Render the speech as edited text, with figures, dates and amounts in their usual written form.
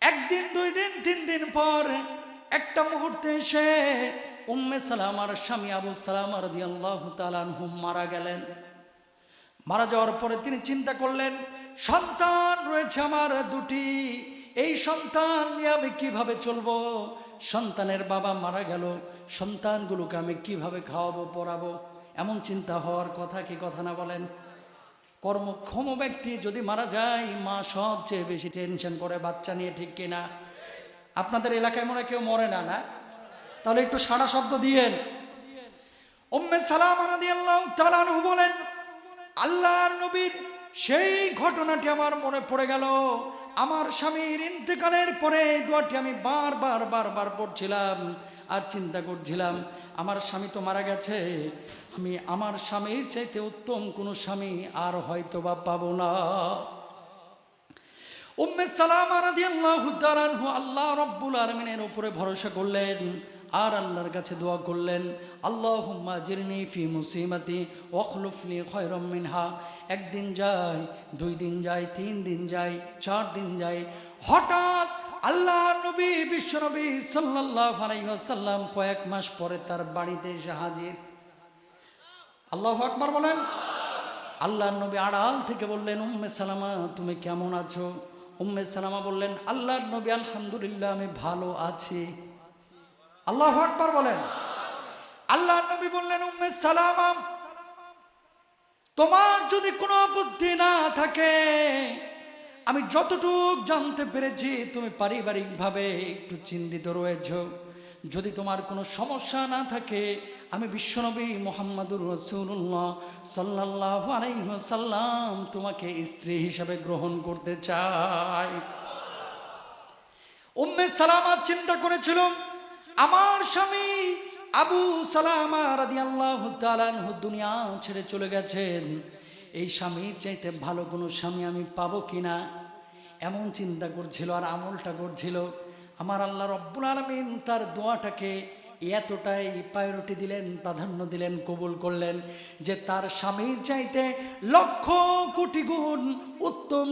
একদিন, 2 দিন, 3 দিন পর একটা মুহূর্তে এসে উম্মে সালামার স্বামী আবু সালামা রাদিয়াল্লাহু তাআলা আনহু মারা গেলেন। মারা যাওয়ার পরে তিনি চিন্তা করলেন, সন্তান রয়েছে আমার 2টি, এই সন্তান নিয়ে আমি কিভাবে চলবো? সন্তানের বাবা মারা গেল, সন্তানগুলোকে আমি কিভাবে খাওয়াবো পড়াবো? এমন চিন্তা হওয়ার কথা কি কথা না বলেন? কর্মক্ষম ব্যক্তি যদি মারা যায়, মা সবচেয়ে বেশি টেনশন করে বাচ্চা নিয়ে, ঠিক কিনা? আপনাদের এলাকায় মনে কেউ মরে না, না? তাহলে একটু সাড়া শব্দ দিয়েন। উম্মে সালামা রাদিয়াল্লাহু তাআলা আনহু বলেন, আল্লাহর নবীর সেই ঘটনাটি আমার মনে পড়ে গেল। আমার স্বামীর ইন্তেকালের পরে দোয়াটি আমি বারবার পড়ছিলাম আর চিন্তা করছিলাম, আমার স্বামী তো মারা গেছে, আমি আমার স্বামীর চাইতে উত্তম কোনো স্বামী আর হয়তো বা পাবো না। উম্মে সালামা রাদিয়াল্লাহু তাআলা আনহু আল্লাহ রাব্বুল আলামিনের উপরে ভরসা করলেন আর আল্লাহর কাছে দোয়া করলেন, আল্লাহুম্মা জিরনি ফি মুসিবাতি ওয়াখলুফনি খায়রাম মিনহা। একদিন যায়, 2 দিন যায়, 3 দিন যায়, 4 দিন যায়, হঠাৎ আল্লাহর নবী বিশ্বনবী সাল্লাল্লাহু আলাইহি ওয়াসাল্লাম কয়েক মাস পরে তার বাড়িতে এসে হাজির। আল্লাহু আকবার বলেন। আল্লাহর নবী আড়াল থেকে বললেন, উম্মে সালামা তুমি কেমন আছো? উম্মে সালামা বললেন, আল্লাহর নবী আলহামদুলিল্লাহ আমি ভালো আছি। আল্লাহু আকবার বলেন। আল্লাহর নবী বললেন, উম্মে সালামা তোমার যদি কোনো বুদ্ধি না থাকে, আমি যতটুক জানতে পেরেছি তুমি পারিবারিকভাবে একটু চিন্তিত রয়েছো। যদি তোমার কোনো সমস্যা না থাকে, আমি বিশ্বনবী মুহাম্মদুর রাসূলুল্লাহ সাল্লাল্লাহু আলাইহি ওয়াসাল্লাম তোমাকে স্ত্রী হিসেবে গ্রহণ করতে চাই। উম্মে সালামা চিন্তা করেছিল, আমার স্বামী আবু সালামা রাদিয়াল্লাহু তাআলা আনহু দুনিয়া ছেড়ে চলে গেছেন, এই স্বামীর চাইতে ভালো কোনো স্বামী আমি পাবো কিনা, এমন চিন্তা করছিল আর আমলটা করছিল। আমার আল্লাহ রব্বুল আলামিন তার দোয়াটাকে এতটাই প্রায়োরিটি দিলেন, প্রাধান্য দিলেন, কবুল করলেন যে তার স্বামীর চাইতে লক্ষ কোটি গুণ উত্তম